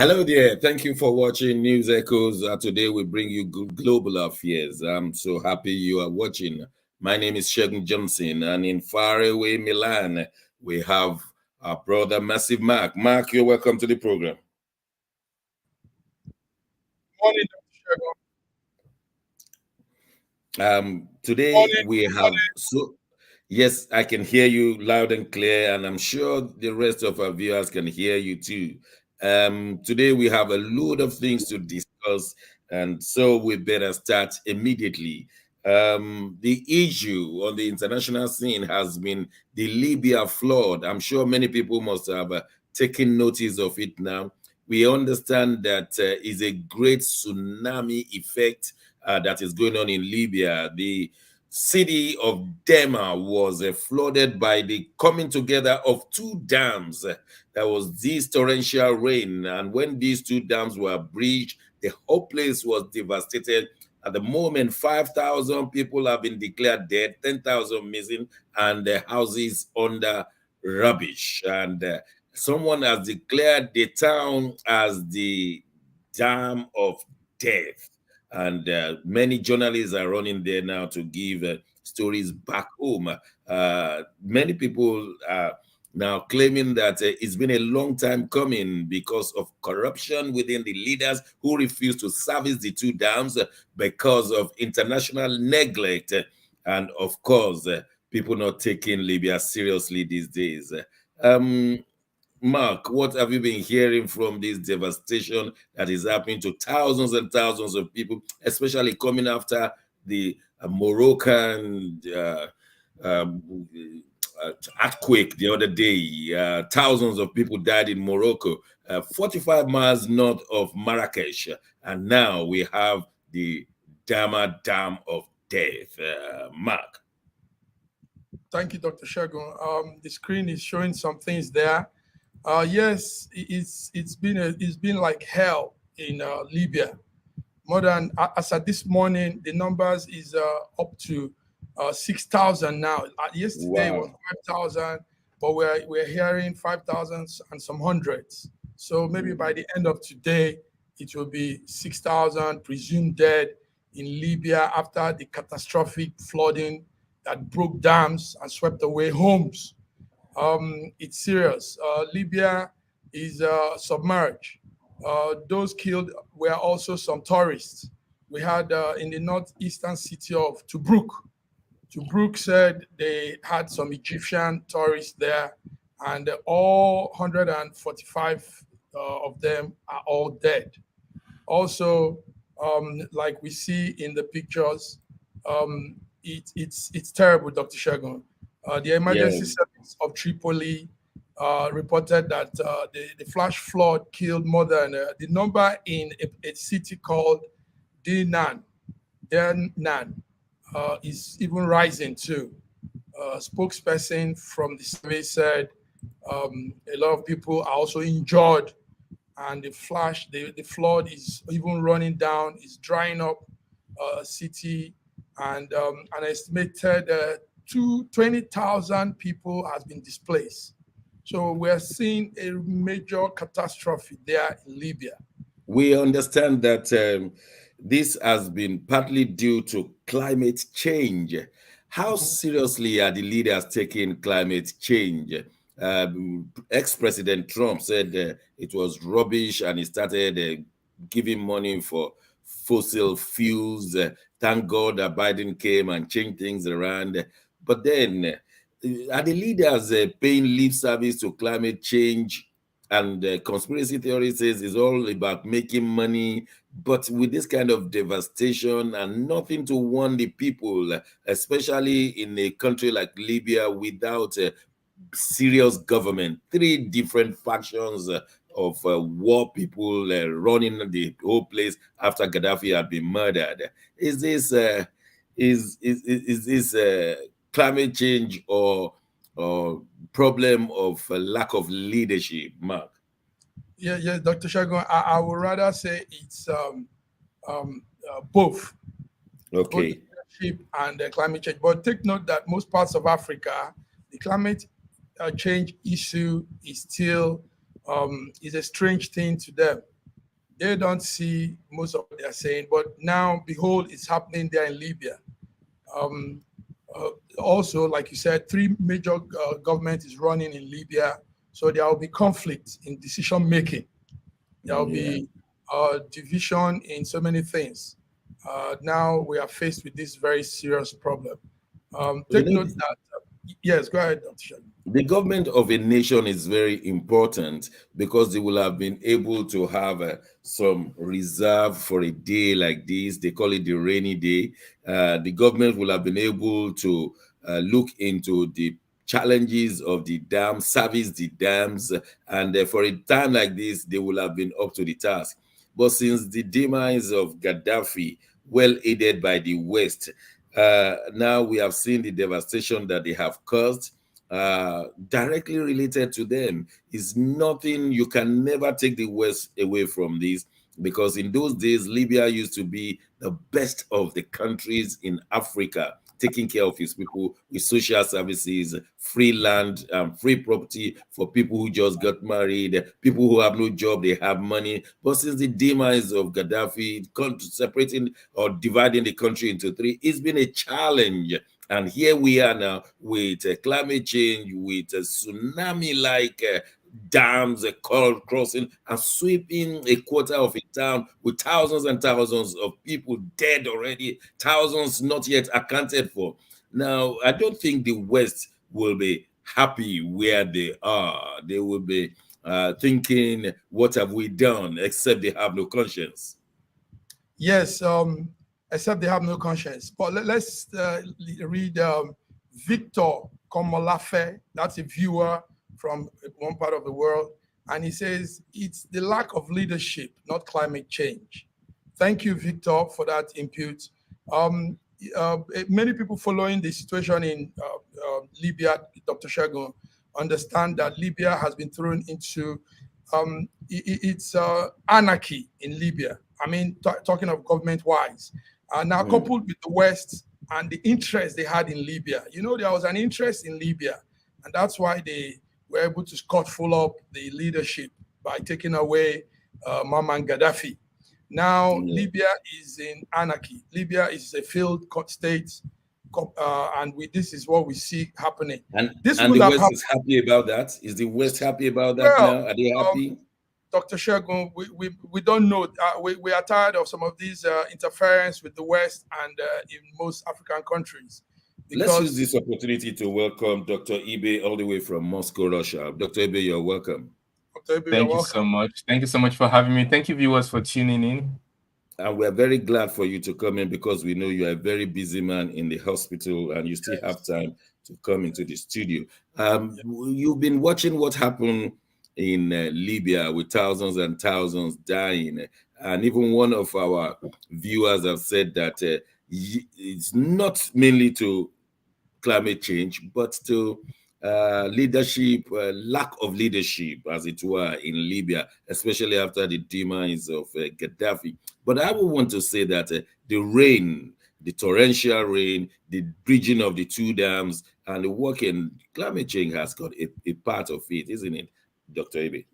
Hello there. Thank you for watching News Echoes. Today we bring you global affairs. I'm so happy you are watching. My name is Shettima Johnson, and in faraway Milan, we have our brother Massive Mark. Mark, you're welcome to the program. Morning, Dr. Today morning, we have yes, I can hear you loud and clear, and I'm sure the rest of our viewers can hear you too. Today we have a load of things to discuss, and so we better start immediately. The issue on the international scene has been the Libya flood. I'm sure many people must have taken notice of it now. We understand that is a great tsunami effect that is going on in Libya. The city of Derna was flooded by the coming together of two dams. There was this torrential rain, and when these two dams were breached, the whole place was devastated. At the moment, 5,000 people have been declared dead, 10,000 missing, and the houses under rubbish. And someone has declared the town as the Dam of Death. And many journalists are running there now to give stories back home. Many people are now claiming that it's been a long time coming because of corruption within the leaders who refuse to service the two dams because of international neglect. And of course, people not taking Libya seriously these days. Mark, what have you been hearing from this devastation that is happening to thousands and thousands of people, especially coming after the Moroccan earthquake the other day? Thousands of people died in Morocco, 45 miles north of Marrakesh, and now we have the Dama Dam of Death. Mark. Thank you, Dr. Shagun. The screen is showing some things there. Yes, it's been like hell in Libya. More than as at this morning, the numbers is up to 6,000 now. Yesterday was 5,000, but we're hearing 5,000 and some hundreds. So maybe by the end of today, it will be 6,000 presumed dead in Libya after the catastrophic flooding that broke dams and swept away homes. It's serious. Libya is submerged. Those killed were also some tourists. We had in the northeastern city of Tobruk. Tobruk said they had some Egyptian tourists there, and all 145 of them are all dead. Also, like we see in the pictures, it's terrible, Dr. Shagun. The emergency service of Tripoli reported that the flash flood killed more than the number in a city called Deepen is even rising too. A spokesperson from the service said a lot of people are also injured, and the flood is even running down, is drying up city, and an estimated 20,000 people has been displaced. So we're seeing a major catastrophe there in Libya. We understand that this has been partly due to climate change. How seriously are the leaders taking climate change? Ex-President Trump said it was rubbish, and he started giving money for fossil fuels. Thank God that Biden came and changed things around. But then, are the leaders paying lip service to climate change? And conspiracy theory says it's all about making money, but with this kind of devastation and nothing to warn the people, especially in a country like Libya without a serious government, three different factions of war people running the whole place after Gaddafi had been murdered. Is this climate change or problem of lack of leadership, Mark? Yeah, Dr. Shagun, I would rather say it's both. Okay. Both leadership and climate change. But take note that most parts of Africa, the climate change issue is still is a strange thing to them. They don't see most of what they're saying, but now, behold, it's happening there in Libya. Um, Also, like you said, three major government is running in Libya, so there will be conflict in decision making. There will Yeah. be division in so many things. Now we are faced with this very serious problem. You Take know, note that, yes, go ahead, Dr. Shani. the government of a nation is very important because they will have been able to have some reserve for a day like this. They call it the rainy day. The government will have been able to look into the challenges of the dam, service the dams, and for a time like this, they will have been up to the task. But since the demise of Gaddafi, well aided by the West, now we have seen the devastation that they have caused directly related to them. Is nothing. You can never take the West away from this, because in those days Libya used to be the best of the countries in Africa, taking care of his people with social services, free land, free property for people who just got married, people who have no job, they have money. But since the demise of Gaddafi, separating or dividing the country into three, it's been a challenge. And here we are now with climate change, with a tsunami like dams, crossing and sweeping a quarter of a town with thousands and thousands of people dead already, thousands not yet accounted for. Now, I don't think the West will be happy where they are. They will be thinking, what have we done? Except they have no conscience. Yes, except they have no conscience. But let's read Victor Komolafe. That's a viewer from one part of the world. And he says, it's the lack of leadership, not climate change. Thank you, Victor, for that input. Um, Many people following the situation in Libya, Dr. Shagun, understand that Libya has been thrown into it's anarchy in Libya. I mean, talking of government wise. Now, Mm. coupled with the West and the interest they had in Libya, there was an interest in Libya, and that's why they were able to scot full up the leadership by taking away Muammar Gaddafi. Now, Yeah. Libya is in anarchy. Libya is a failed state, and this is what we see happening. And This and wouldn't the have West happened. is happy about that. Is the West happy about that Well, now? Are they um, happy? Dr. Shagun, we don't know. We are tired of some of these interference with the West and in most African countries Let's use because this opportunity to welcome Dr. Ibe all the way from Moscow, Russia. Dr. Ibe, you're welcome. Dr. Ibe, you're Thank you welcome. so much. Thank you so much for having me. Thank you, viewers, for tuning in. And we're very glad for you to come in because we know you're a very busy man in the hospital and you still have Yes. time to come into the studio. Yeah. You've been watching what happened in Libya with thousands and thousands dying. And even one of our viewers have said that it's not mainly to climate change, but to leadership, lack of leadership, as it were, in Libya, especially after the demise of Gaddafi. But I would want to say that the rain, the torrential rain, the bridging of the two dams, and the work in climate change has got a part of it, isn't it, Dr. Ibe?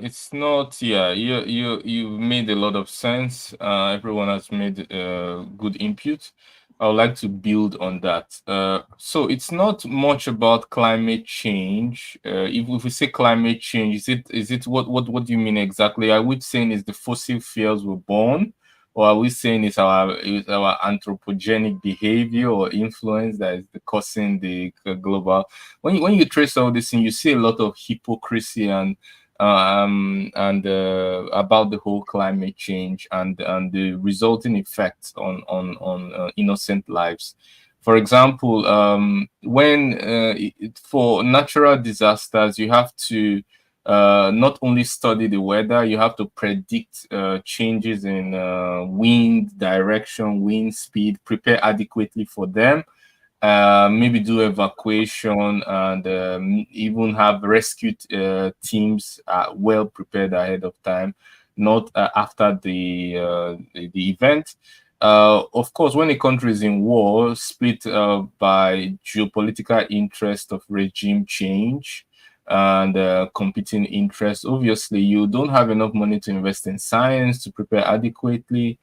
It's not, yeah, you made a lot of sense. Everyone has made good input. I would like to build on that. So it's not much about climate change. If we say climate change, is it what do you mean exactly? Are we saying is the fossil fuels were born, or are we saying it's our anthropogenic behavior or influence that is causing the global? When you trace all this thing, you see a lot of hypocrisy and about the whole climate change and the resulting effects on innocent lives. For example, when for natural disasters, you have to not only study the weather, you have to predict changes in wind direction, wind speed, prepare adequately for them, maybe do evacuation and even have rescue teams well prepared ahead of time, not after the event. Of course, when a country is in war, split by geopolitical interest of regime change, and competing interests. Obviously, you don't have enough money to invest in science to prepare adequately,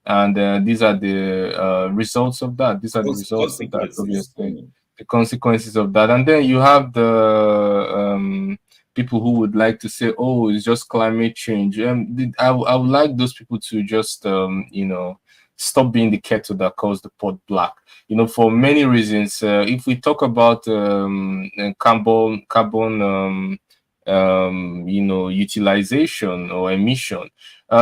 and these are the results of that. These are the results of that. Consequences. Obviously, the consequences of that, and then you have the people who would like to say, "Oh, it's just climate change." I would like those people to just, stop being the kettle that caused the pot black. For many reasons. If we talk about carbon, utilization or emission,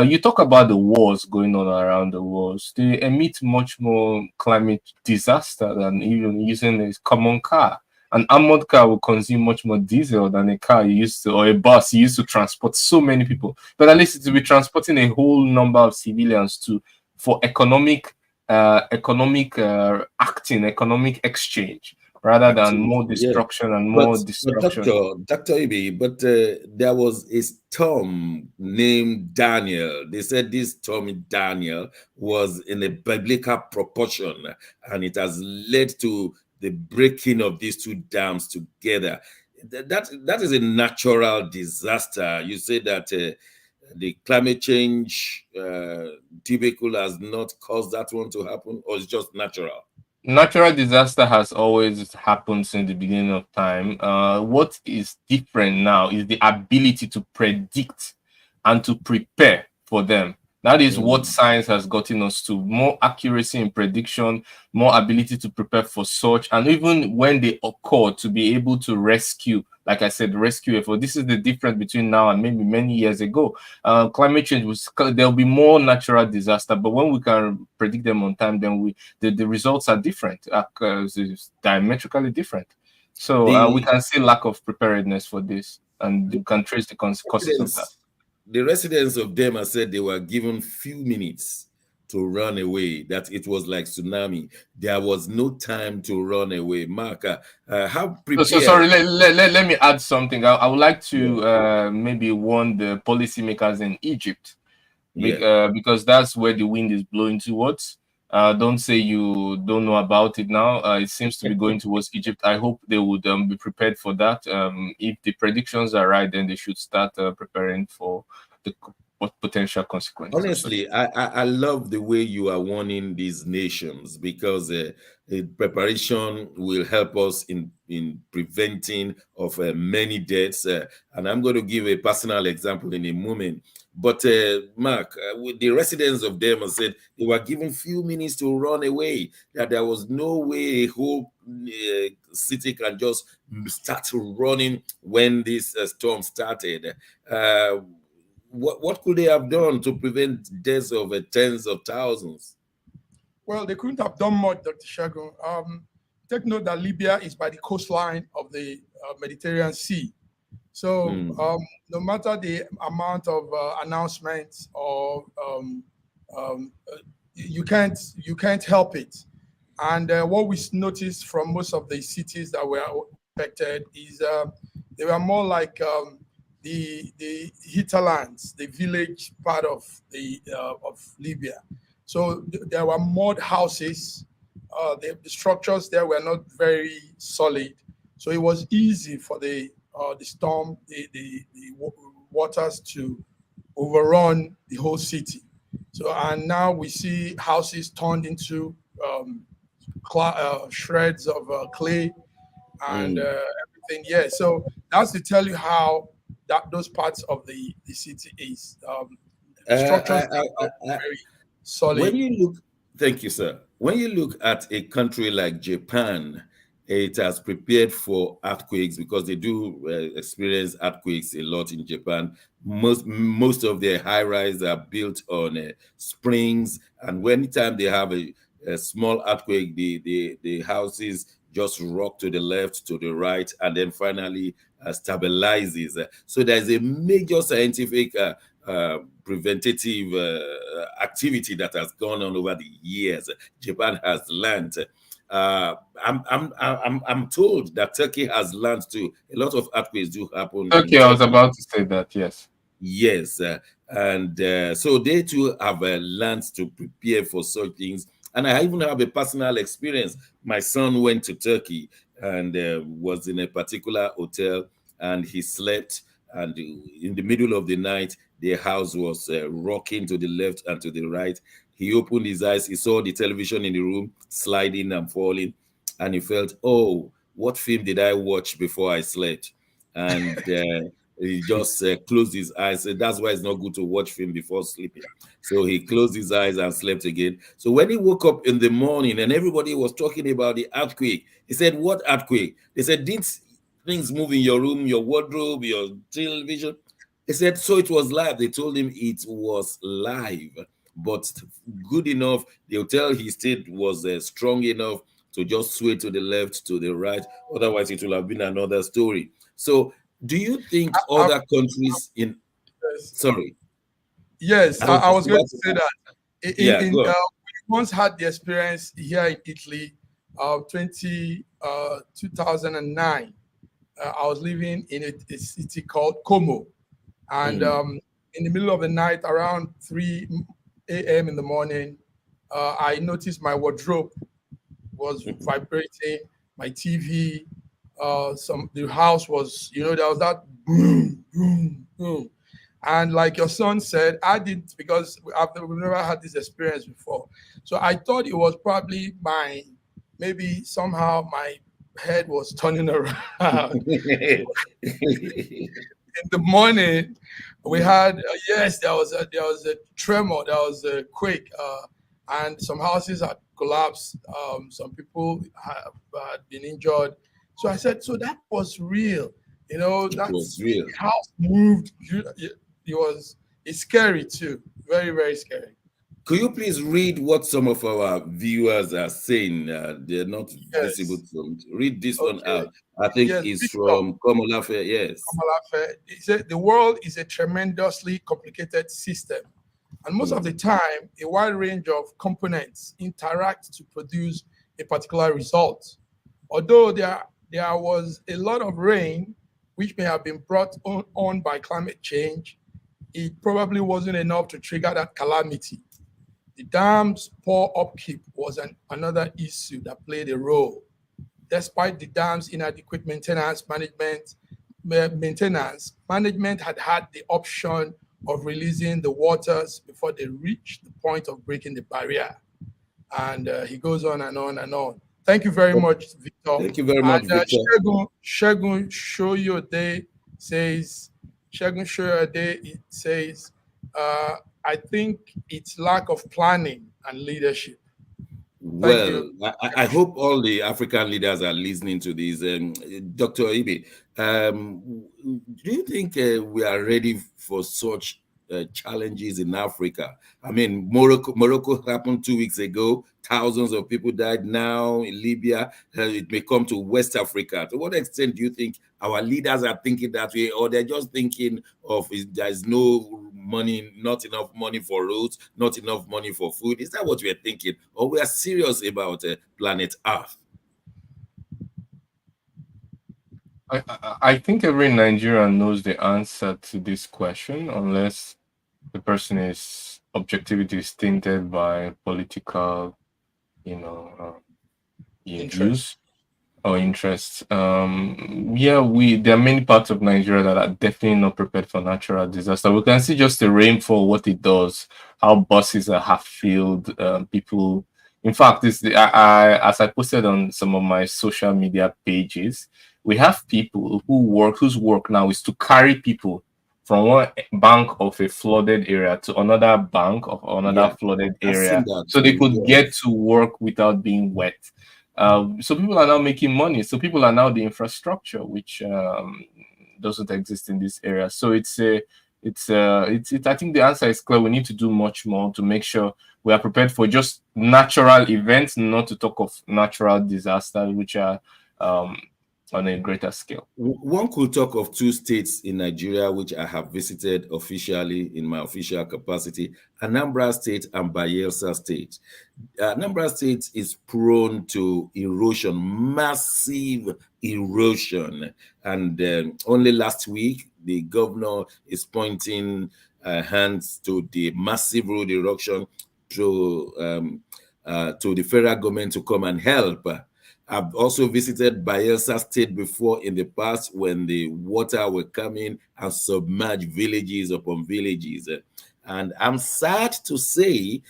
you talk about the wars going on around the world. They emit much more climate disaster than even using a common car. An armored car will consume much more diesel than a car you used to, or a bus you used to transport so many people. But at least it will be transporting a whole number of civilians to for economic acting, economic exchange, rather than more Yeah. destruction and But, more destruction. Dr. Ibi, but there was a storm named Daniel. They said this storm Daniel was in a biblical proportion, and it has led to the breaking of these two dams together. That is a natural disaster. You say that the climate change debacle has not caused that one to happen, or it's just natural? Natural disaster has always happened since the beginning of time. What is different now is the ability to predict and to prepare for them. That is what Mm. science has gotten us to: more accuracy in prediction, more ability to prepare for such, and even when they occur, to be able to rescue. Like I said, rescue effort. This is the difference between now and maybe many years ago. Climate change there'll be more natural disaster, but when we can predict them on time, then the results are different, it's diametrically different. So we The can see lack of preparedness for this, and you can trace the causes of that. residents, the residents of Dema said they were given few minutes to run away, that it was like tsunami. There was no time to run away. Mark, how So prepared? sorry, let me add something. I would like Yeah, to maybe warn the policymakers in Egypt, yeah. because that's where the wind is blowing towards. Don't say you don't know about it now. It seems to be going towards Egypt. I hope they would be prepared for that. If the predictions are right, then they should start preparing for the potential consequences of such. Honestly, I love the way you are warning these nations, because preparation will help us in preventing of many deaths. And I'm going to give a personal example in a moment. But Mark, with the residents of Denver said they were given few minutes to run away. That there was no way a whole city can just start running when this storm started. Uh, what could they have done to prevent deaths of tens of thousands? Well, they couldn't have done much, Dr. Shagun. Take note that Libya is by the coastline of the Mediterranean Sea. So Mm. no matter the amount of announcements or you can't help it. And what we noticed from most of the cities that were affected is they were more like the hinterlands, the village part of Libya. So there were mud houses. The structures there were not very solid, so it was easy for the storm, the waters to overrun the whole city. So and now we see houses turned into shreds of clay and Mm. everything. Yeah, so that's to tell you how that those parts of the city is. The structures are not very When solid. you look, thank you, sir. When you look at a country like Japan, it has prepared for earthquakes because they do experience earthquakes a lot in Japan. Most of their high rise are built on springs, and when time they have a small earthquake, the houses just rock to the left, to the right, and then finally stabilizes. So there's a major scientific preventative activity that has gone on over the years. Japan has learned. I'm told that Turkey has learned too. A lot of earthquakes do happen in Okay, I was Turkey. about to say that. Yes. Yes, and so they too have learned to prepare for such things. And I even have a personal experience. My son went to Turkey and was in a particular hotel, and he slept. And in the middle of the night, the house was rocking to the left and to the right. He opened his eyes. He saw the television in the room sliding and falling, and he felt, "Oh, what film did I watch before I slept?" And he just closed his eyes. So that's why it's not good to watch film before sleeping. So he closed his eyes and slept again. So when he woke up in the morning and everybody was talking about the earthquake, he said, "What earthquake?" They said, "Didn't things move in your room, your wardrobe, your television?" He said, "So it was live." They told him it was live, but good enough. The hotel he stayed was strong enough to just sway to the left, to the right. Otherwise, it will have been another story. So, do you think I, other countries in yes, sorry, yes, I was I just was going about to to say ask. that Yeah, go on. we once had the experience here in Italy of 2009. I was living in a city called Como, and Mm, in the middle of the night, around 3 a.m. in the morning, I noticed my wardrobe was mhm. vibrating, my TV, the house was, there was that boom, boom, boom. And like your son said, I didn't, because we've never had this experience before. So I thought it was probably maybe somehow my head was turning around. In the morning, we Mm, had yes, there was a tremor, there was a quake, and some houses had collapsed. Some people had been injured. So I said, so that was real. it was That's the real. house moved. It's scary too, very very scary. Could you please read what some of our viewers are saying? They're not visible. Yes. To read this one Okay. out. I think Yes, it's Victor. from Komolafe. Yes. Kamalafe, he said the world is a tremendously complicated system, and most of the Mm, time, a wide range of components interact to produce a particular result. Although there was a lot of rain, which may have been brought on by climate change, it probably wasn't enough to trigger that calamity. The dam's poor upkeep was another issue that played a role. Despite the dam's inadequate management had the option of releasing the waters before they reach the point of breaking the barrier. And he goes on and on and on. Thank you very much, Victor. thank you very And much, Victor. Shegun Shoyode says, Shegun Shoyode, it says, I think it's lack of planning and leadership. Thank you. Well, I hope all the African leaders are listening to this. Dr. Ibe, do you think we are ready for such challenges in Africa? I mean, Morocco happened 2 weeks ago. Thousands of people died now in Libya. It may come to West Africa. To what extent do you think our leaders are thinking that way, or they're just thinking of there's no money, not enough money for roads, not enough money for food? Is that what we're thinking, or we are serious about planet Earth? I think every Nigerian knows the answer to this question, unless the person is objectivity is tainted by political, you know, Interest. views or interests. Yeah, there are many parts of Nigeria that are definitely not prepared for natural disaster. We can see just the rainfall, what it does, how buses are half filled, people. In fact, as I posted on some of my social media pages, we have people whose work now is to carry people from one bank of a flooded area to another bank of another Yeah, flooded I've seen area, that so they too. could get Yes. to work without being wet. So people are now making money. So people are now the infrastructure, which doesn't exist in this area. So I think the answer is clear. We need to do much more to make sure we are prepared for just natural events, not to talk of natural disasters, which are um, on a greater scale. One could talk of two states in Nigeria which I have visited officially in my official capacity: Anambra State and Bayelsa State. Anambra State is prone to erosion, massive erosion. And only last week, the governor is pointing hands to the massive road erosion to the federal government to come and help. I've also visited Bayelsa State before in the past when the water were coming and submerged villages upon villages. And I'm sad to say,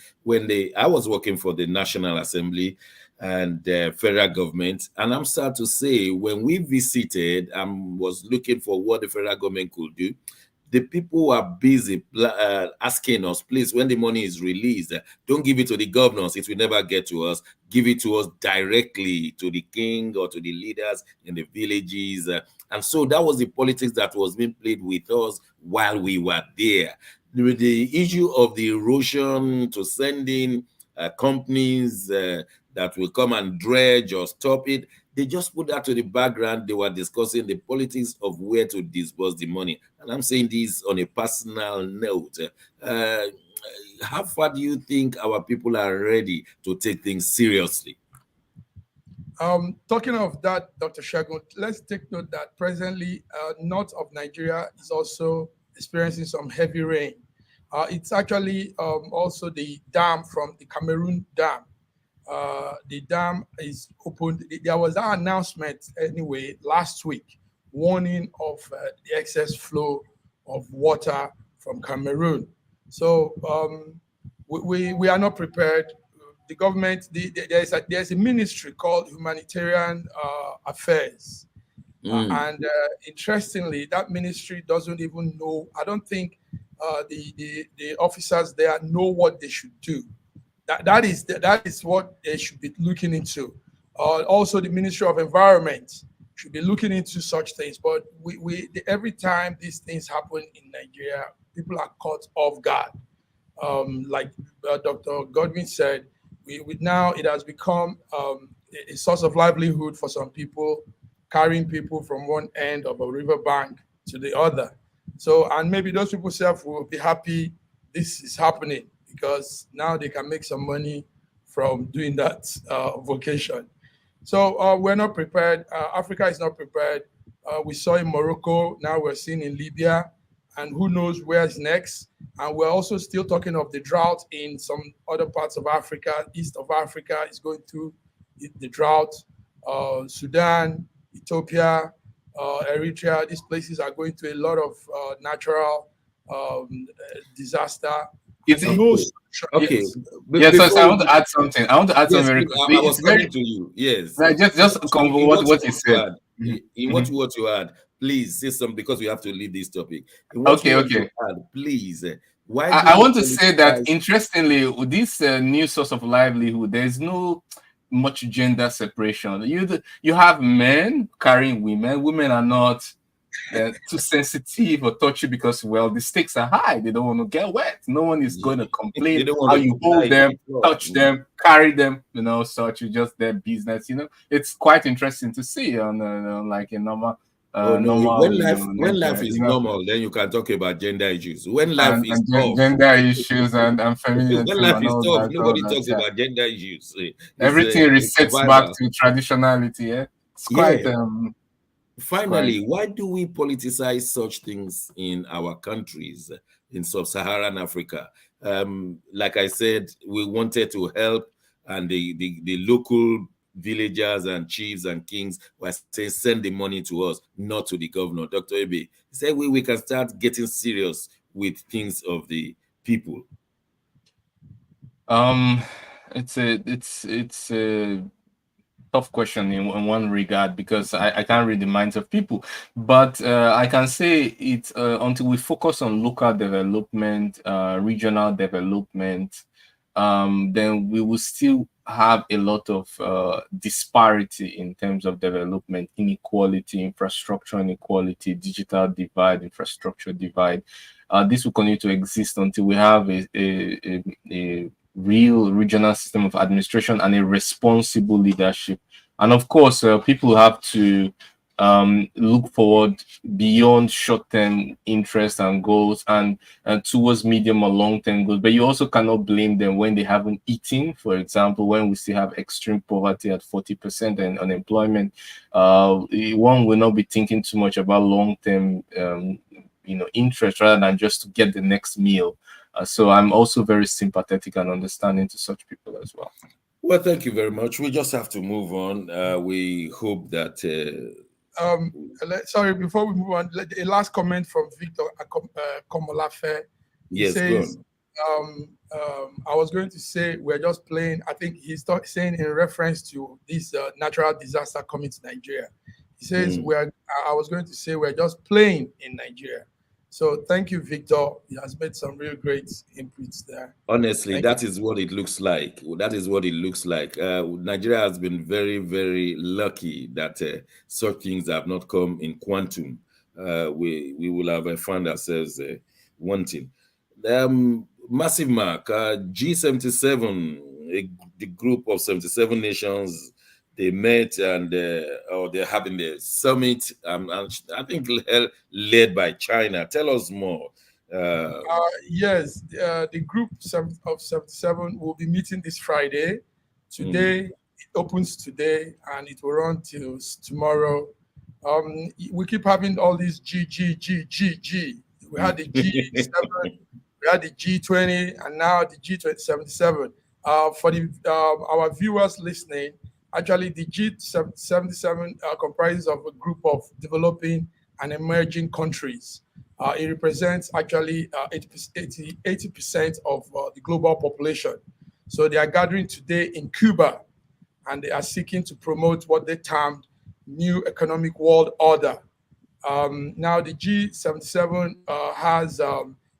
I was working for the National Assembly and federal government, and I'm sad to say when we visited, I was looking for what the federal government could do. The people are busy asking us, please, when the money is released, don't give it to the governors. It will never get to us. Give it to us directly, to the king or to the leaders in the villages. And so that was the politics that was being played with us while we were there. The issue of the erosion to sending companies that will come and dredge or stop it, they just put that to the background. They were discussing the politics of where to disburse the money. And I'm saying this on a personal note. Uh, how far do you think our people are ready to take things seriously? Talking of that, Dr. Shagun, let's take note that presently north of Nigeria is also experiencing some heavy rain. It's actually also the dam from the Cameroon dam. The dam is opened. There was an announcement anyway last week warning of the excess flow of water from Cameroon. So we are not prepared. The government, there's a ministry called Humanitarian Affairs. And interestingly, that ministry doesn't even know, I don't think the officers there know what they should do. That is what they should be looking into. Also, the Ministry of Environment should be looking into such things. But every time these things happen in Nigeria, people are caught off guard. Like Dr. Godwin said, now it has become a source of livelihood for some people, carrying people from one end of a riverbank to the other. So, and maybe those people self will be happy this is happening because now they can make some money from doing that vocation. So we're not prepared. Africa is not prepared. We saw in Morocco, now we're seeing in Libya, and who knows where's next. And we're also still talking of the drought in some other parts of Africa. East of Africa is going through the drought. Sudan, Ethiopia, Eritrea, these places are going through a lot of natural disaster. It's no okay. Yes, so I want to add something. I want to add something very quickly. I was coming to you. Yes. Right, just what you said. In what you add, please say something because we have to leave this topic. Okay. Add, please. Why? I want to say that interestingly, with this new source of livelihood, there is no much gender separation. You have men carrying women. Women are not too sensitive or touchy because, well, the stakes are high. They don't want to get wet. No one is going to complain how you hold them, touch them, carry them, such. It's just their business. It's quite interesting to see on like a normal. When life is normal, then you can talk about gender issues. When life is tough, gender issues and feminism, when life is tough, nobody talks about gender issues. Everything resets back to traditionality. Yeah, it's quite. Finally, why do we politicize such things in our countries in sub-Saharan Africa? Like I said, we wanted to help, and the local villagers and chiefs and kings were saying, send the money to us, not to the governor. Dr. Ebe, he said we can start getting serious with things of the people. It's a tough question in one regard because I can't read the minds of people, but I can say it until we focus on local development, regional development, then we will still have a lot of disparity in terms of development, inequality, infrastructure inequality, digital divide, infrastructure divide. This will continue to exist until we have a real regional system of administration and a responsible leadership. And of course, people have to look forward beyond short-term interests and goals and towards medium or long-term goals. But you also cannot blame them when they haven't eaten. For example, when we still have extreme poverty at 40% and unemployment, one will not be thinking too much about long-term interest rather than just to get the next meal. So I'm also very sympathetic and understanding to such people as well. Well, thank you very much. We just have to move on. We hope that. Sorry, before we move on, a last comment from Victor Komolafe. He Yes, go says, on. I was going to say we're just playing. I think he's saying in reference to this natural disaster coming to Nigeria. He says, Mm. I was going to say we're just playing in Nigeria. So thank you, Victor. He has made some real great inputs there. Honestly, Thank you. that is what it looks like. That is what it looks like. Nigeria has been very, very lucky that such things have not come in quantum. We will have found ourselves wanting. Massive mark, G77, the group of 77 nations, they met and or they're having the summit. And I think led by China. Tell us more. Yes, the group of 77 will be meeting this Friday. Mm. Today, it opens today and it will run till tomorrow. We keep having all these G, G, G, G, G. We had the G7, we had the G20, and now the G77. For our viewers listening, actually, the G77 comprises of a group of developing and emerging countries. It represents actually 80% of the global population. So they are gathering today in Cuba, and they are seeking to promote what they termed new economic world order. Now the G77 has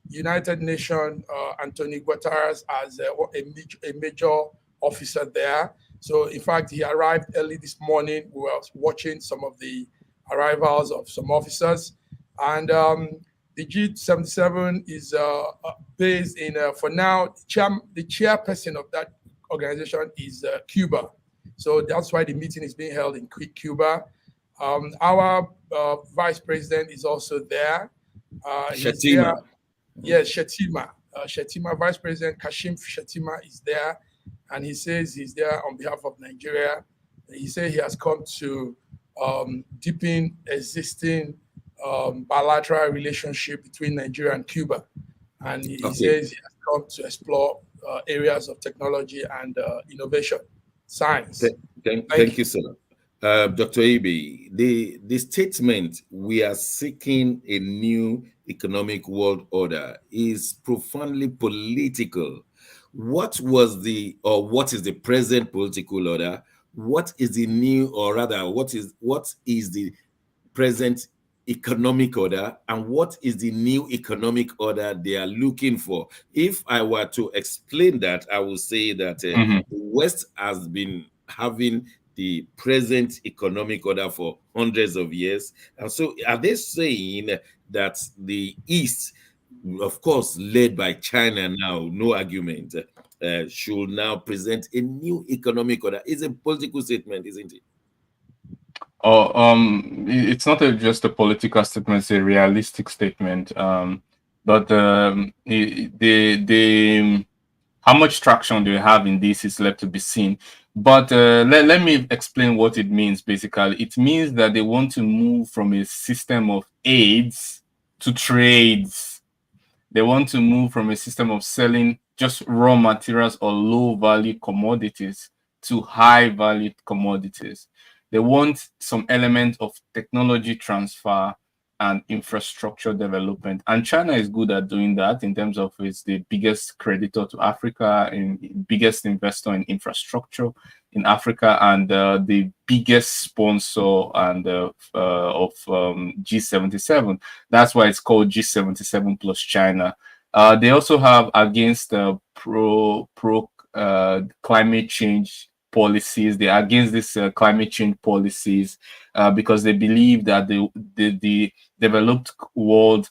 United Nations Antonio Guterres as a major officer there. So in fact, he arrived early this morning. We were watching some of the arrivals of some officers, and the G77 is based in, for now, the chairperson of that organization is Cuba. So that's why the meeting is being held in Cuba. Our vice president is also there. He's there. Shettima. Yes, Shettima. Shettima, Vice President Kashim Shettima is there, and he says he's there on behalf of Nigeria. He said he has come to deepen existing bilateral relationship between Nigeria and Cuba. And he Okay. says he has come to explore areas of technology and innovation, science. Thank Thank you. you, sir. Dr. Ibe, the statement, "We are seeking a new economic world order," is profoundly political. What was the, or what is the present political order? What is the new, or rather, what is the present economic order, and what is the new economic order they are looking for? If I were to explain that, I would say that Mhm. the West has been having the present economic order for hundreds of years. And so are they saying that the East, of course, led by China now, no argument, should now present a new economic order? It's a political statement, isn't it? Oh, it's not just a political statement; it's a realistic statement. But the how much traction they have in this is left to be seen. But let me explain what it means. Basically, it means that they want to move from a system of aids to trades. They want to move from a system of selling just raw materials or low value commodities to high value commodities. They want some element of technology transfer and infrastructure development. And China is good at doing that in terms of it's the biggest creditor to Africa and biggest investor in infrastructure in Africa, and the biggest sponsor and of G77. That's why it's called G77 plus China. They also have against pro climate change policies. They are against this climate change policies because they believe that the developed world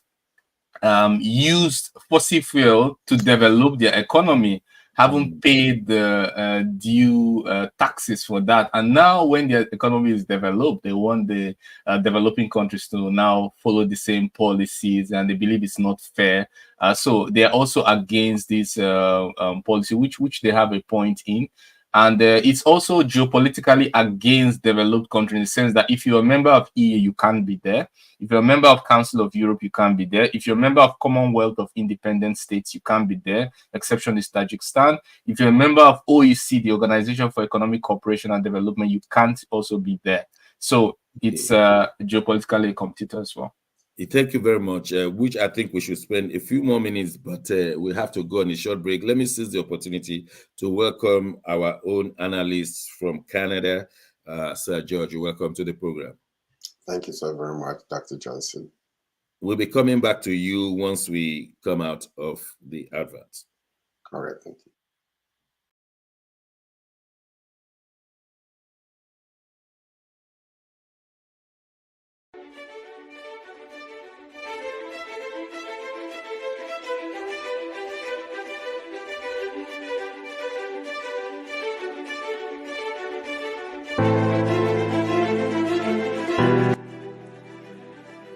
used fossil fuel to develop their economy, haven't Mm. paid the due taxes for that. And now, when their economy is developed, they want the developing countries to now follow the same policies, and they believe it's not fair. So they are also against this policy, which they have a point in. And it's also geopolitically against developed countries in the sense that if you're a member of EU, you can't be there. If you're a member of Council of Europe, you can't be there. If you're a member of Commonwealth of Independent States, you can't be there. Exception is Tajikistan. If you're a member of OEC, the Organization for Economic Cooperation and Development, you can't also be there. So it's geopolitically a competitor as well. Thank you very much, which I think we should spend a few more minutes, but we have to go on a short break. Let me seize the opportunity to welcome our own analyst from Canada, Sir George. Welcome to the program. Thank you so very much, Dr. Johnson. We'll be coming back to you once we come out of the advert. All right, thank you.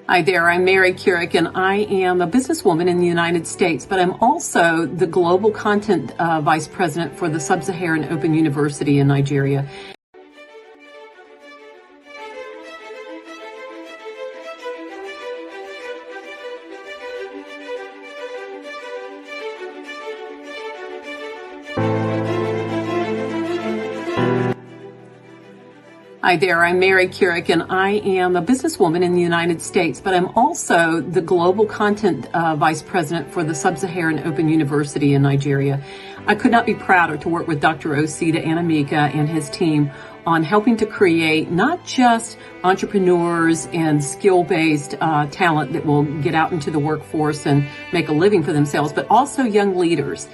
Hi there, I'm Mary Keurig, and I am a businesswoman in the United States, but I'm also the Global Content Vice President for the Sub-Saharan Open University in Nigeria. Hi there, I'm Mary Keurig, and I am a businesswoman in the United States, but I'm also the Global Content Vice President for the Sub-Saharan Open University in Nigeria. I could not be prouder to work with Dr. Osita Anamika and his team on helping to create not just entrepreneurs and skill-based talent that will get out into the workforce and make a living for themselves, but also young leaders.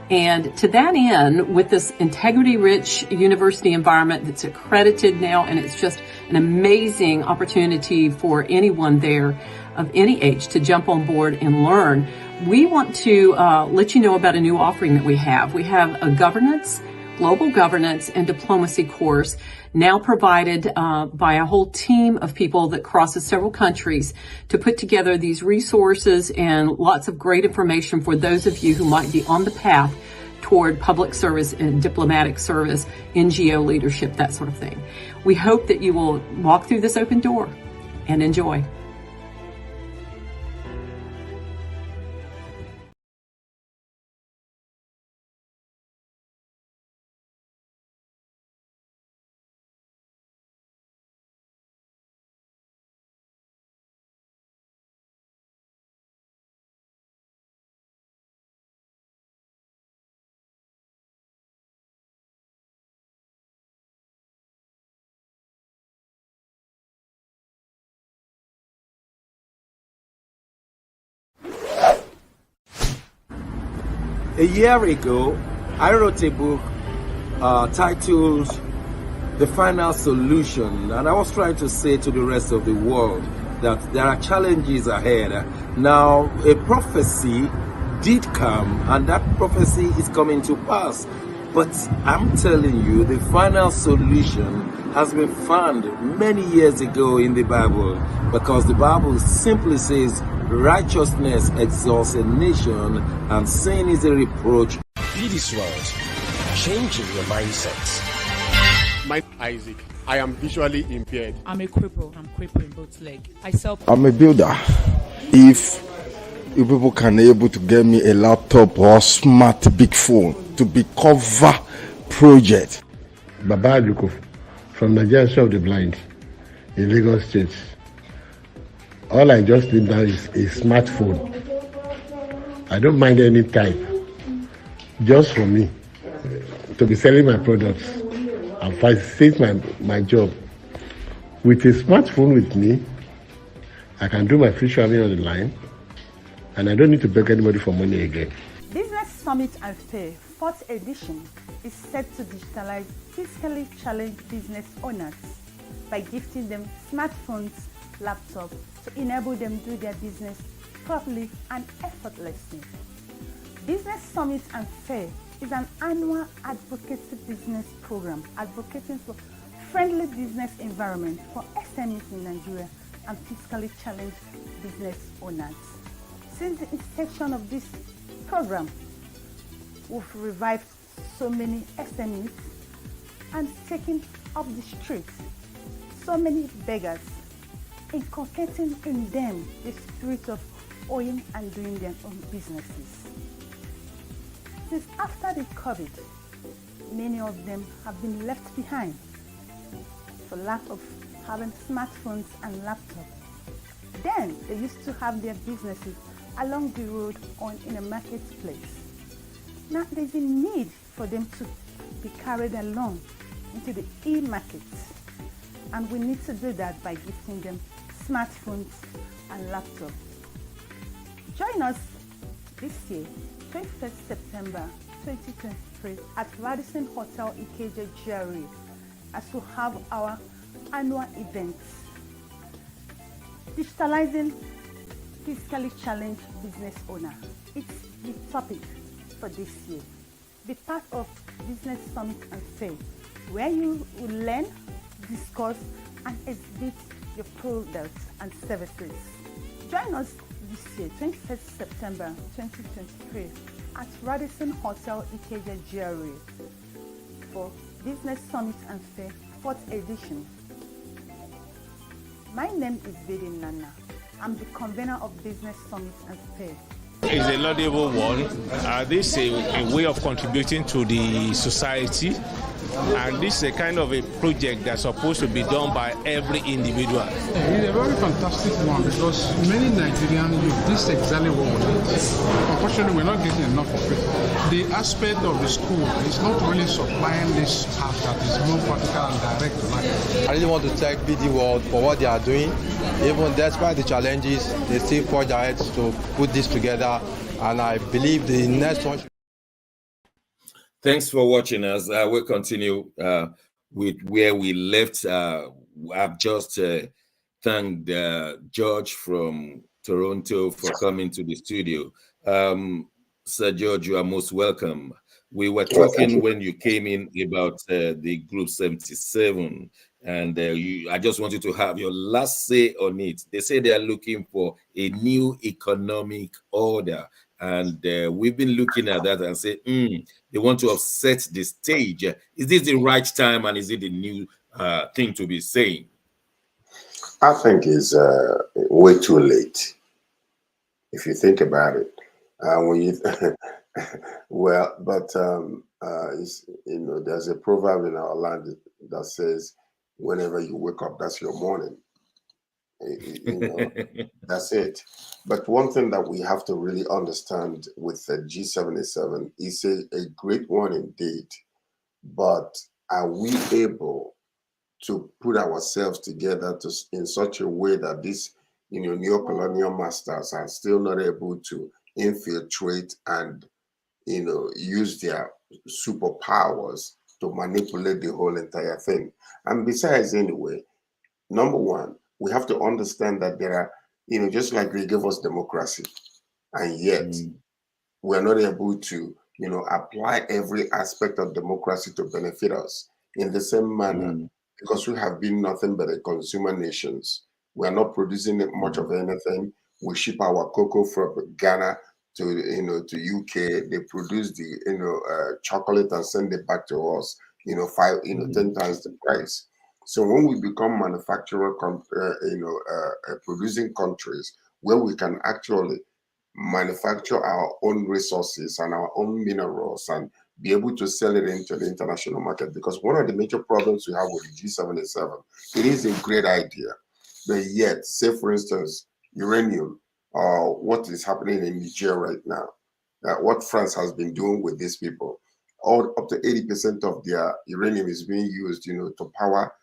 And to that end, with this integrity-rich university environment that's accredited now, and it's just an amazing opportunity for anyone there of any age to jump on board and learn, we want to let you know about a new offering that we have. We have a global governance and diplomacy course now provided by a whole team of people that crosses several countries to put together these resources and lots of great information for those of you who might be on the path toward public service and diplomatic service, NGO leadership, that sort of thing. We hope that you will walk through this open door and enjoy. A year ago, I wrote a book titled The Final Solution, and I was trying to say to the rest of the world that there are challenges ahead. Now, a prophecy did come, and that prophecy is coming to pass. But I'm telling you, the final solution has been found many years ago in the Bible, because the Bible simply says, righteousness exalts a nation, and sin is a reproach. Be this world, changing your mindset. My Isaac. I am visually impaired. I'm a cripple. I'm crippled in both legs. I'm a builder. If you people can able to get me a laptop or smart big phone to be cover project. Baba Aduko from Nigerian of the Blind in Lagos State. All I just need now is a smartphone. I don't mind any type. Just for me to be selling my products and facilitate my job. With a smartphone with me, I can do my free traveling on the line, and I don't need to beg anybody for money again. Business Summit and Fair 4th edition is set to digitalize fiscally challenged business owners by gifting them smartphones, laptops to enable them do their business properly and effortlessly. Business Summit and Fair is an annual advocacy business program advocating for friendly business environment for SMEs in Nigeria and fiscally challenged business owners. Since the inception of this program, we've revived so many SMEs and taking up the streets. So many beggars, inculcating in them the spirit of owning and doing their own businesses. Since after the COVID, many of them have been left behind for lack of having smartphones and laptops. Then they used to have their businesses along the road or in a marketplace. Now there's a need for them to be carried along into the e-market, and we need to do that by gifting them smartphones and laptops. Join us this year, 21st September 2023 at Radisson Hotel Ikeja, GRA, as we have our annual events, digitalizing physically challenged business owner. It's the topic for this year. Be part of Business Summit and Fair, where you will learn, discuss, and exhibit your products and services. Join us this year, 21st September 2023, at Radisson Hotel Ikeja, GRA, for Business Summit and Fair 4th edition. My name is Vedi Nana. I'm the convener of Business Summit and Fair. It's a laudable one. This is a way of contributing to the society, and this is a kind of a project that's supposed to be done by every individual. It's a very fantastic one because many Nigerian youth, this is exactly what we need. Unfortunately, we're not getting enough of it. The aspect of the school is not really supplying this path that is more practical and direct to life. I really want to thank BD World for what they are doing. Even despite the challenges, they still forge ahead to put this together, and I believe the next one. Thanks for watching us. We'll continue with where we left. I've just thanked George from Toronto for coming to the studio. Sir George, you are most welcome. We were talking when you came in about the Group 77, and I just wanted to have your last say on it. They say they are looking for a new economic order, and we've been looking at that and say, they want to have set the stage. Is this the right time, and is it the new thing to be saying? I think it's way too late, if you think about it. When you well, but it's, you know, there's a proverb in our land that says, "Whenever you wake up, that's your morning." You know, that's it. But one thing that we have to really understand with the G77 is a great one indeed. But are we able to put ourselves together in such a way that these, you know, neo-colonial masters are still not able to infiltrate and, you know, use their superpowers to manipulate the whole entire thing? And besides, anyway, number one, we have to understand that there are, you know, just like they gave us democracy, and yet we're not able to, you know, apply every aspect of democracy to benefit us in the same manner, because we have been nothing but a consumer nations. We are not producing much of anything. We ship our cocoa from Ghana to, you know, to UK. They produce the, you know, chocolate and send it back to us, you know, 10 times the price. So when we become manufacturer, producing countries where we can actually manufacture our own resources and our own minerals and be able to sell it into the international market, because one of the major problems we have with the G77, it is a great idea, but yet, say for instance, uranium, what is happening in Niger right now, what France has been doing with these people, up to 80% of their uranium is being used, you know, to power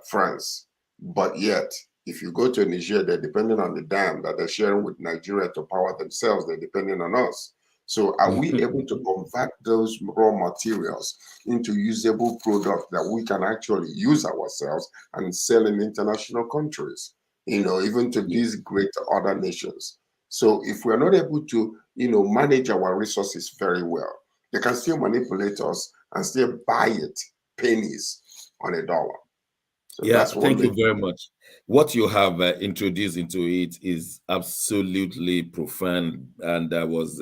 France. But yet, if you go to Niger, they're depending on the dam that they're sharing with Nigeria to power themselves. They're depending on us. So are we able to convert those raw materials into usable products that we can actually use ourselves and sell in international countries, you know, even to these great other nations? So if we're not able to, you know, manage our resources very well, they can still manipulate us and still buy it pennies on a dollar. So yeah, thank you very much. What you have introduced into it is absolutely profound, and I was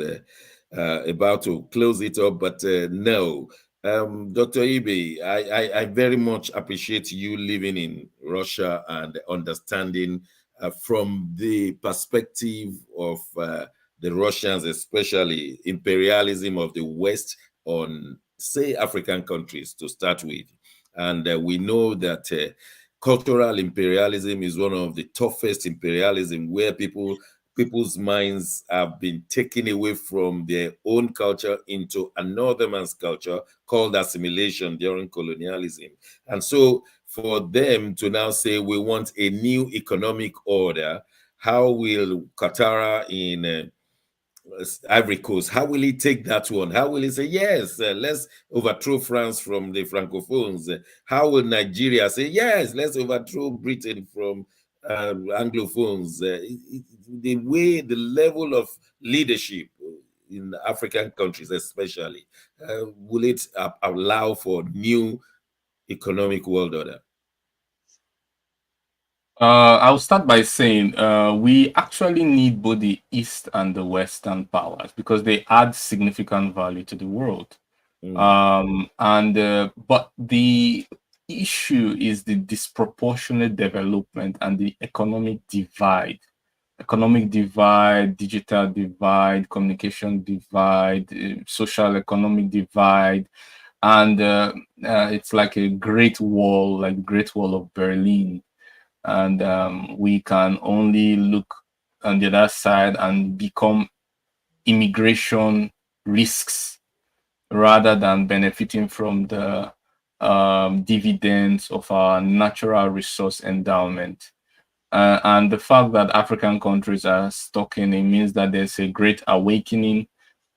about to close it up, but no. Dr. Ibe, I very much appreciate you living in Russia and understanding from the perspective of the Russians, especially imperialism of the West on, say, African countries to start with. And we know that cultural imperialism is one of the toughest imperialism, where people's minds have been taken away from their own culture into another man's culture, called assimilation during colonialism. And so for them to now say we want a new economic order, how will Qatar in Ivory Coast, how will he take that one? How will he say, yes, let's overthrow France from the Francophones? How will Nigeria say, yes, let's overthrow Britain from Anglophones? The way, the level of leadership in African countries especially, will it allow for new economic world order? I'll start by saying we actually need both the East and the Western powers because they add significant value to the world. But the issue is the disproportionate development and the economic divide, digital divide, communication divide, social economic divide. And it's like a great wall, like the Great Wall of Berlin. And we can only look on the other side and become immigration risks rather than benefiting from the dividends of our natural resource endowment. And the fact that African countries are stuck in it means that there's a great awakening.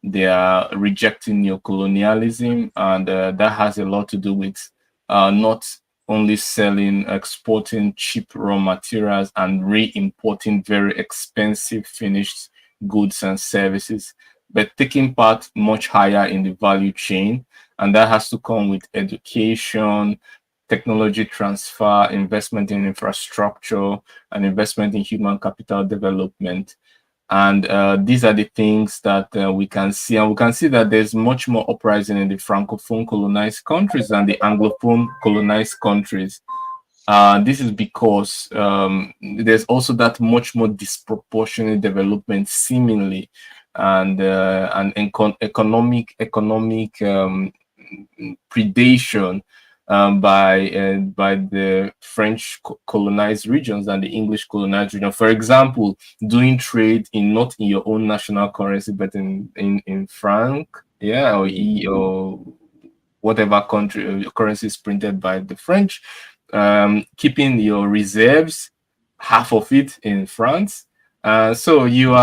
They are rejecting neocolonialism, and that has a lot to do with not only selling, exporting cheap raw materials and re-importing very expensive finished goods and services, but taking part much higher in the value chain. And that has to come with education, technology transfer, investment in infrastructure, and investment in human capital development. And these are the things that we can see. And we can see that there's much more uprising in the Francophone colonized countries than the Anglophone colonized countries. This is because there's also that much more disproportionate development, seemingly, and economic predation by the French colonized regions and the English colonized region. For example, doing trade not in your own national currency, but in franc, or whatever country currency is printed by the French, keeping your reserves, half of it in France. So you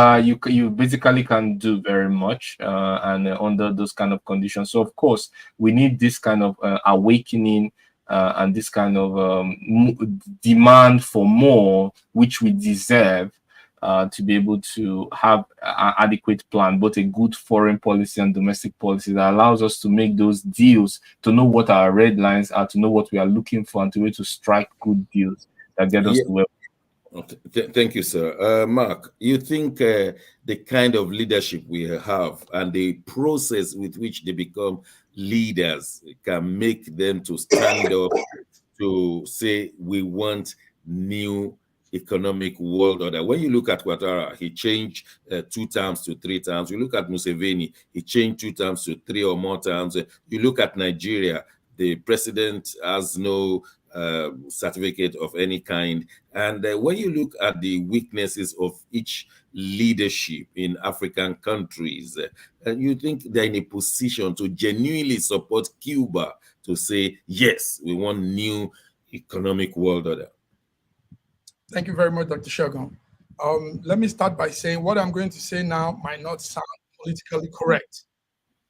basically can do very much and under those kind of conditions. So of course we need this kind of awakening and this kind of demand for more, which we deserve, to be able to have an adequate plan, both a good foreign policy and domestic policy that allows us to make those deals, to know what our red lines are, to know what we are looking for, and to be able to strike good deals that get us to where. Okay. Thank you, sir. Mark, you think the kind of leadership we have and the process with which they become leaders can make them to stand up to say we want new economic world order? When you look at Ouattara, he changed 2 times to 3 times. You look at Museveni, he changed 2 times to 3 or more times. You look at Nigeria, the president has no certificate of any kind. And when you look at the weaknesses of each leadership in African countries, you think they're in a position to genuinely support Cuba to say, yes, we want new economic world order? Thank you very much, Dr. Shogun. Let me start by saying what I'm going to say now might not sound politically correct.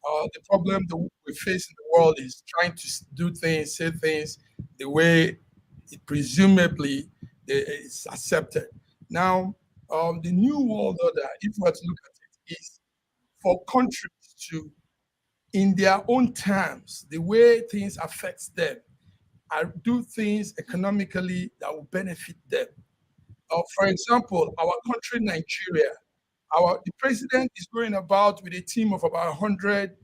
The problem that we face in the world is trying to do things, say things the way it presumably is accepted. Now, the new world order, if we were to look at it, is for countries to, in their own terms, the way things affect them, do things economically that will benefit them. For example, our country, Nigeria, the president is going about with a team of about 100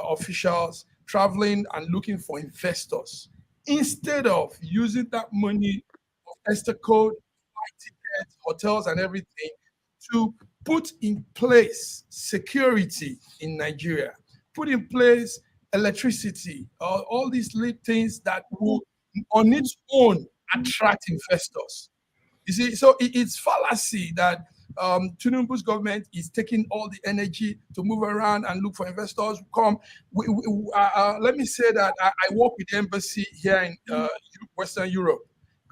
officials traveling and looking for investors instead of using that money of Esther code, flight tickets, hotels, and everything to put in place security in Nigeria, put in place electricity, all these little things that will on its own attract investors. You see, so it's fallacy that Tinubu's government is taking all the energy to move around and look for investors who come. Let me say that I work with the embassy here in Western Europe.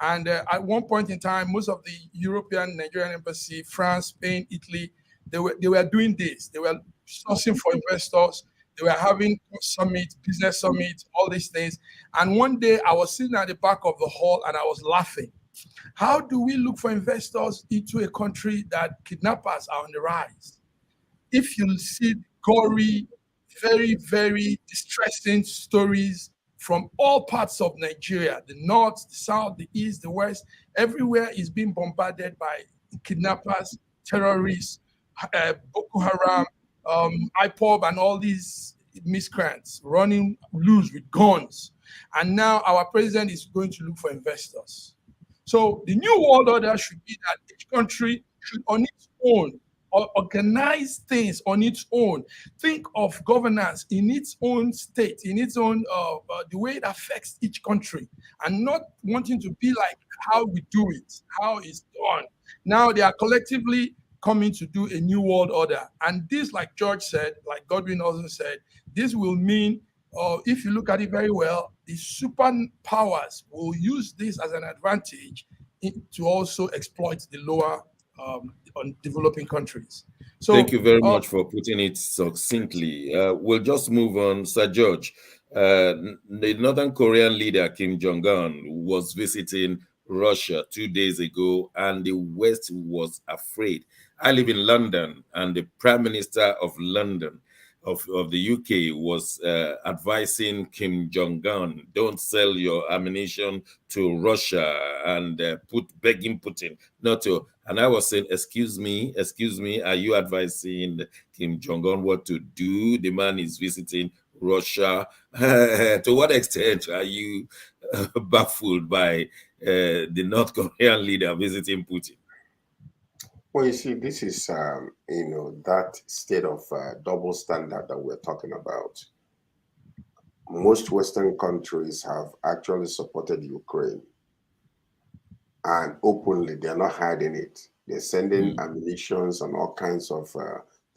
And at one point in time, most of the European Nigerian embassy, France, Spain, Italy, they were doing this. They were sourcing for investors. They were having summits, business summits, all these things. And one day I was sitting at the back of the hall and I was laughing. How do we look for investors into a country that kidnappers are on the rise? If you see gory, very, very distressing stories from all parts of Nigeria, the north, the south, the east, the west, everywhere is being bombarded by kidnappers, terrorists, Boko Haram, IPOB, and all these miscreants running loose with guns. And now our president is going to look for investors. So the new world order should be that each country should on its own organize things on its own, think of governance in its own state, in its own, the way it affects each country, and not wanting to be like how we do it, how it's done. Now they are collectively coming to do a new world order. And this, like George said, like Godwin also said, this will mean, if you look at it very well, the superpowers will use this as an advantage to also exploit the lower on developing countries. So thank you very much for putting it succinctly. We'll just move on. Sir George, the Northern Korean leader Kim Jong-un was visiting Russia 2 days ago, and the West was afraid. I live in London, and the Prime Minister of London, of the UK, was advising Kim Jong-un, don't sell your ammunition to Russia, and begging Putin not to. And I was saying, excuse me, are you advising Kim Jong-un what to do? The man is visiting Russia. To what extent are you baffled by the North Korean leader visiting Putin? Well, you see, this is, that state of double standard that we're talking about. Most Western countries have actually supported Ukraine. And openly, they're not hiding it. They're sending ammunitions and all kinds of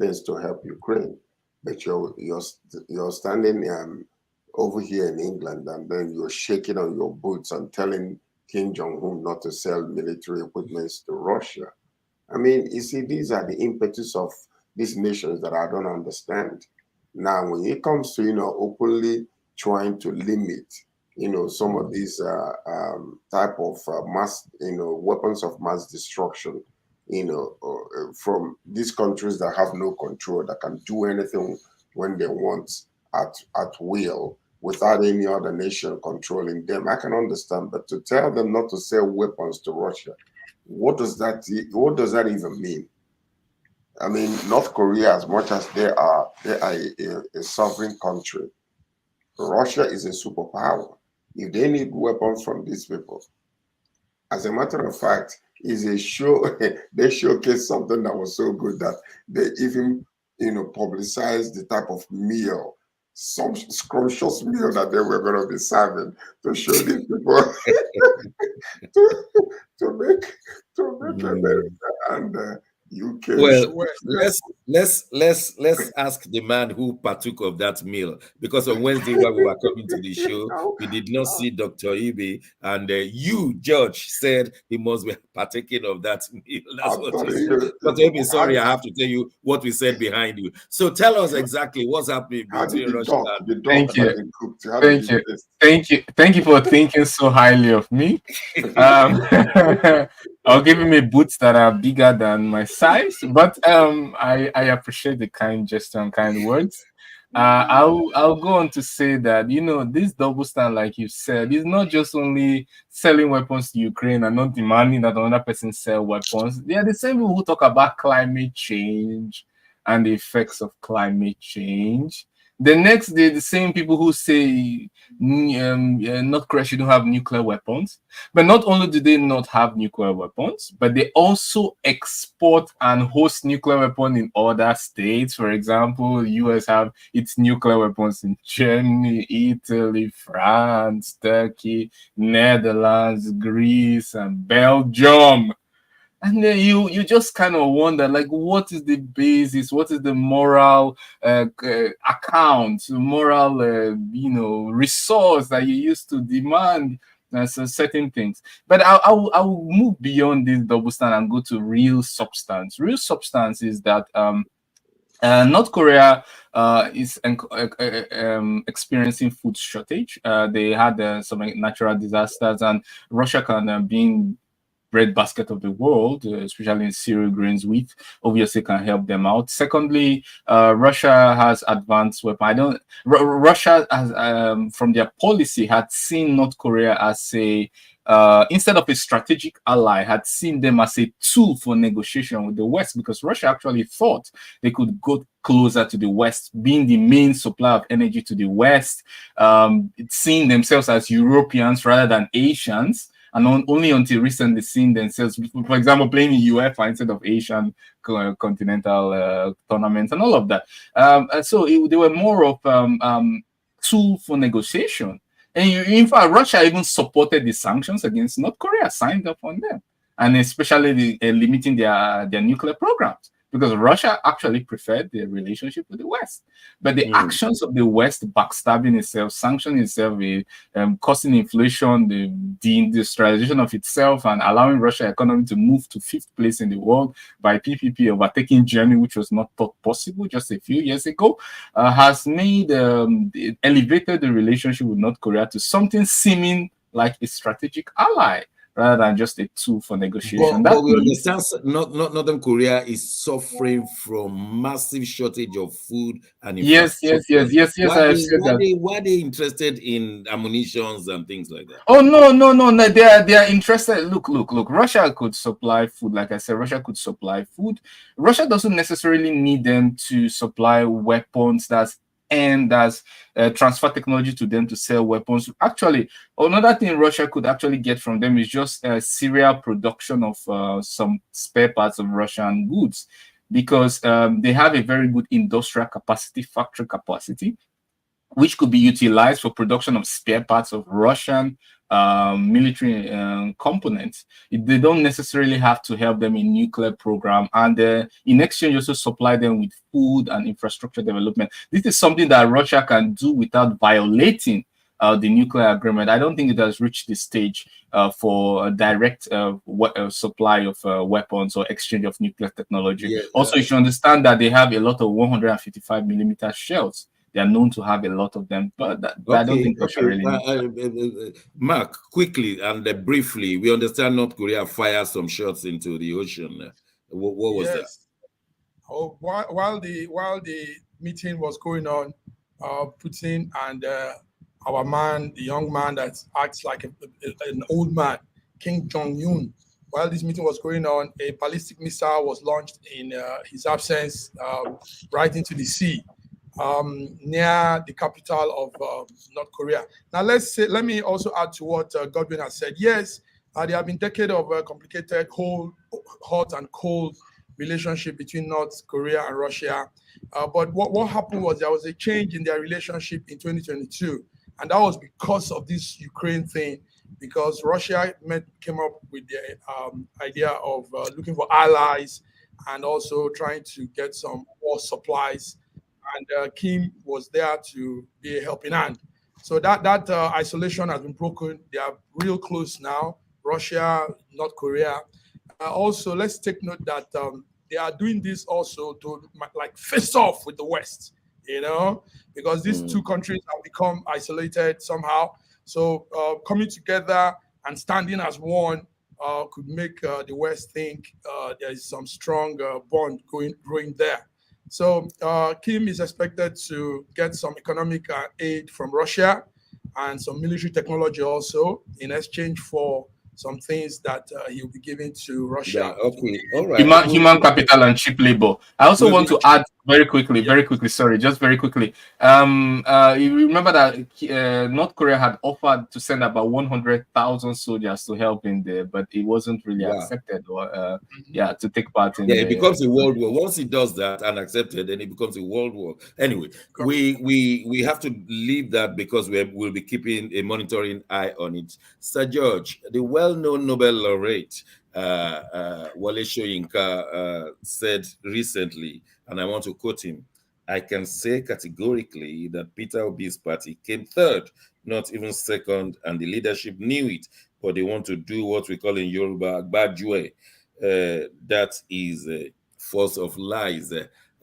things to help Ukraine. But you're standing over here in England, and then you're shaking on your boots and telling Kim Jong-un not to sell military equipment to Russia. I mean, you see, these are the impetus of these nations that I don't understand. Now, when it comes to, openly trying to limit, some of these type of mass, weapons of mass destruction, from these countries that have no control, that can do anything when they want at will, without any other nation controlling them, I can understand. But to tell them not to sell weapons to Russia, what does that even mean? I mean, North Korea, as much as they are a sovereign country, Russia is a superpower. If they need weapons from these people, as a matter of fact, is a show. They showcased something that was so good that they even, publicized the type of meal, some scrumptious meal that they were going to be serving to show these people to make America and UK. Well, let's ask the man who partook of that meal, because on Wednesday when we were coming to the show, we did not see Dr. Ibe, and you, George, said he must be partaking of that meal. That's what you said. Dr. Ibe, sorry, I have to tell you what we said behind you. So tell us exactly what's happening between Russia and Thank you for thinking so highly of me. I'll give him a boots that are bigger than my size, but I appreciate the kind gesture and kind words. I'll go on to say that, this double stand, like you said, is not just only selling weapons to Ukraine and not demanding that another person sell weapons. They are the same people who talk about climate change and the effects of climate change. The next day, the same people who say North Korea shouldn't have nuclear weapons. But not only do they not have nuclear weapons, but they also export and host nuclear weapons in other states. For example, the US have its nuclear weapons in Germany, Italy, France, Turkey, Netherlands, Greece, and Belgium. And then you just kind of wonder, like, what is the basis? What is the moral account, moral, resource that you use to demand certain things? But I will move beyond this double standard and go to real substance. Real substance is that North Korea is experiencing food shortage. They had some natural disasters, and Russia being breadbasket of the world, especially in cereal grains, wheat, obviously can help them out. Secondly, Russia has advanced weapons. Russia has, from their policy, had seen North Korea as a instead of a strategic ally, had seen them as a tool for negotiation with the West, because Russia actually thought they could go closer to the West, being the main supplier of energy to the West, seeing themselves as Europeans rather than Asians. And only until recently seeing themselves, for example, playing in UEFA instead of Asian continental tournaments and all of that. So they were more of tool for negotiation. And in fact, Russia even supported the sanctions against North Korea, signed up on them, and especially limiting their nuclear programs, because Russia actually preferred the relationship with the West. But the actions of the West, backstabbing itself, sanctioning itself, causing inflation, the deindustrialization of itself, and allowing Russian economy to move to 5th place in the world by PPP, overtaking Germany, which was not thought possible just a few years ago, has made elevated the relationship with North Korea to something seeming like a strategic ally, rather than just a tool for negotiation. But we understand Northern Korea is suffering from massive shortage of food and yes. Why are they interested in ammunitions and things like that? Oh no. They are interested. Look. Russia could supply food. Like I said, Russia could supply food. Russia doesn't necessarily need them to supply weapons and transfer technology to them to sell weapons. Actually, another thing Russia could actually get from them is just serial production of some spare parts of Russian goods, because they have a very good industrial capacity, factory capacity, which could be utilized for production of spare parts of Russian military components. They don't necessarily have to help them in nuclear program, and in exchange also supply them with food and infrastructure development. This is something that Russia can do without violating the nuclear agreement. I don't think it has reached the stage for a direct supply of weapons or exchange of nuclear technology. Yeah, also, you should understand that they have a lot of 155mm shells. They are known to have a lot of them, but I don't think Russia really needs Mark, quickly and briefly, we understand North Korea fired some shots into the ocean. What was that? Oh, while the meeting was going on, Putin and our man, the young man that acts like an old man, King Jong, while this meeting was going on, a ballistic missile was launched in his absence right into the sea, near the capital of North Korea. Now, let me also add to what Godwin has said. Yes, there have been decades of complicated, hot and cold relationship between North Korea and Russia. But what happened was there was a change in their relationship in 2022. And that was because of this Ukraine thing, because Russia came up with the idea of looking for allies and also trying to get some more supplies. And Kim was there to be a helping hand. So that isolation has been broken. They are real close now, Russia, North Korea. Also, let's take note that they are doing this also to like face off with the West, because these two countries have become isolated somehow. So coming together and standing as one could make the West think there is some strong bond growing there. So Kim is expected to get some economic aid from Russia and some military technology also in exchange for some things that he will be giving to Russia. Yeah, okay, all right. Human capital and cheap labor. I also want to add Very quickly. Sorry, just very quickly. You remember that North Korea had offered to send about 100,000 soldiers to help in there, but it wasn't really accepted, or to take part in. It becomes a world war. Once he does that and accepted, then it becomes a world war. Anyway, we have to leave that because we'll be keeping a monitoring eye on it. Sir George, the well-known Nobel laureate Wole Soyinka said recently, and I want to quote him, "I can say categorically that Peter Obi's party came third, not even second, and the leadership knew it, but they want to do what we call in Yoruba, Gbajue. That is a force of lies."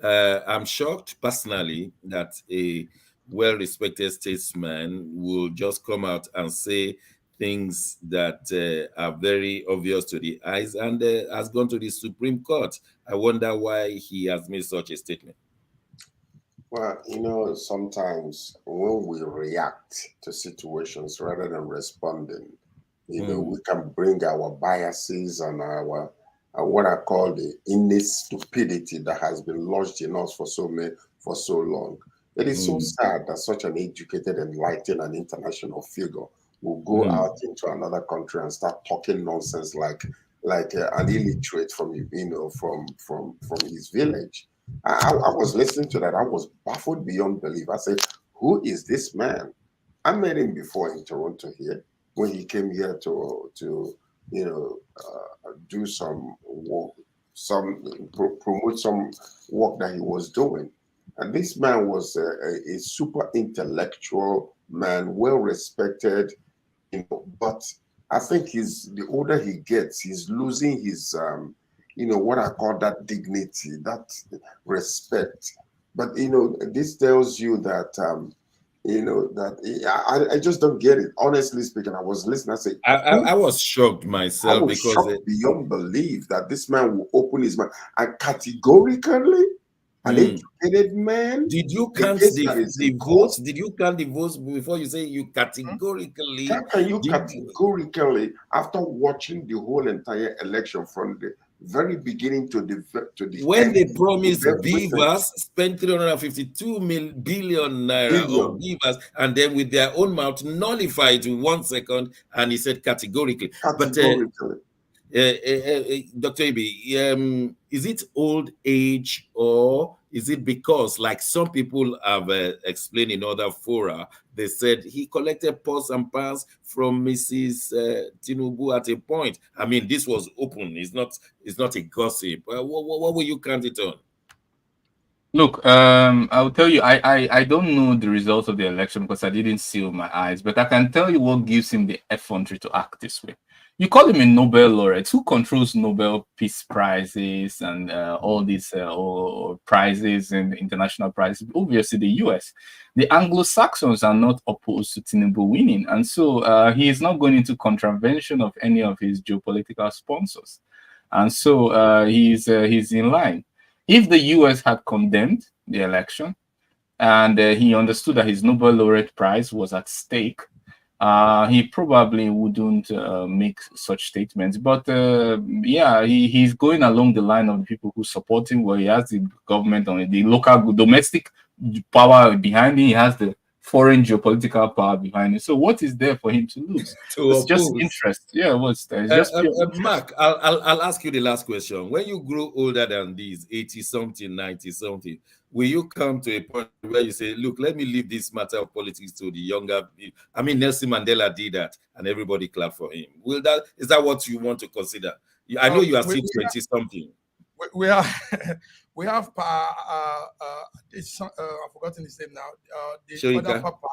I'm shocked personally that a well-respected statesman will just come out and say things that are very obvious to the eyes, and has gone to the Supreme Court. I wonder why he has made such a statement. Well, sometimes when we react to situations rather than responding, we can bring our biases and our what I call the innate stupidity that has been lodged in us for so long. It is so sad that such an educated, enlightened, and international figure will go out into another country and start talking nonsense like an illiterate from his village. I was listening to that. I was baffled beyond belief. I said, "Who is this man?" I met him before in Toronto here when he came here to do some work, promote some work that he was doing. And this man was a super intellectual man, well respected, but I think the older he gets, he's losing his, what I call that dignity, that respect. But, this tells you that, I just don't get it. Honestly speaking, I was listening. I said, I was shocked myself. I was shocked beyond belief that this man will open his mouth and categorically, an educated man. Did you count the votes? Did you count the votes before you say you categorically? How can you categorically, after watching the whole entire election from the very beginning to the when end, they promised beavers, spent 352 billion naira on beavers, and then with their own mouth nullify it in 1 second, and he said categorically. But Dr. Ibi, is it old age, or is it because, like some people have explained in other fora, they said he collected pots and pans from Mrs. Tinubu at a point? I mean, this was open. It's not a gossip. What will you count it on? Look, I'll tell you, I don't know the results of the election because I didn't see with my eyes, but I can tell you what gives him the effrontery to act this way. You call him a Nobel laureate. Who controls Nobel Peace Prizes and all these prizes and international prizes? Obviously, the US. The Anglo-Saxons are not opposed to Tinubu winning, and so he is not going into contravention of any of his geopolitical sponsors, and so he's in line. If the US had condemned the election and he understood that his Nobel laureate prize was at stake, he probably wouldn't make such statements. But he's going along the line of the people who support him, where he has the government on the local domestic power behind him. He has the foreign geopolitical power behind it. So what is there for him to lose? It's just interest. Yeah, what's there? It's just Mark, I'll ask you the last question. When you grow older than these, 80-something, 90-something, will you come to a point where you say, look, let me leave this matter of politics to the younger people? I mean, Nelson Mandela did that, and everybody clapped for him. Is that what you want to consider? I know you are still 20-something. We have I've forgotten his name now. The other papa.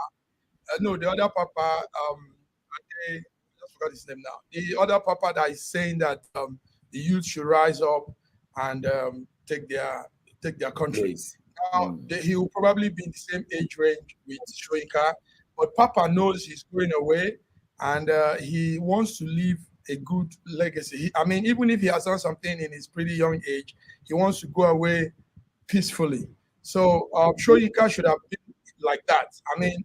The other papa. I just forgot his name now. The other papa that is saying that the youth should rise up and take their country. Now he will probably be in the same age range with Soyinka, but Papa knows he's going away, and he wants to leave a good legacy. I mean, even if he has done something in his pretty young age, he wants to go away peacefully. So Soyinka should have been like that. I mean,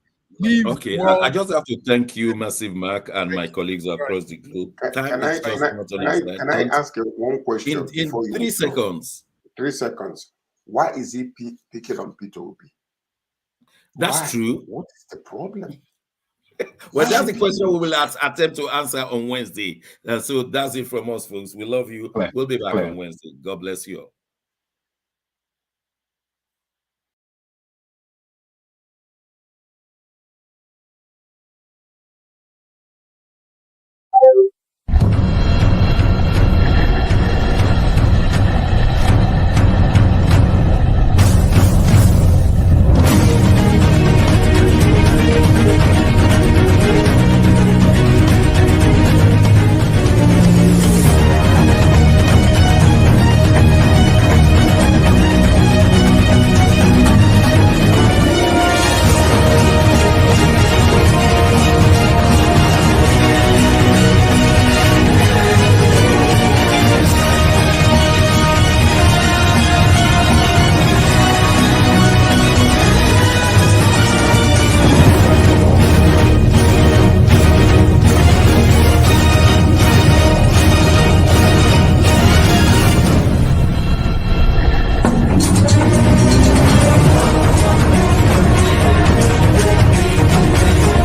okay. I just have to thank you, Massive Mark, and my colleagues across the globe. Can I ask you one question? In 3 seconds. 3 seconds. Why is he picking on Peter Obi? That's Why? true. What is the problem? Well, that's the question we will attempt to answer on Wednesday. So that's it from us, folks. We love you. We'll be back on Wednesday. God bless you all.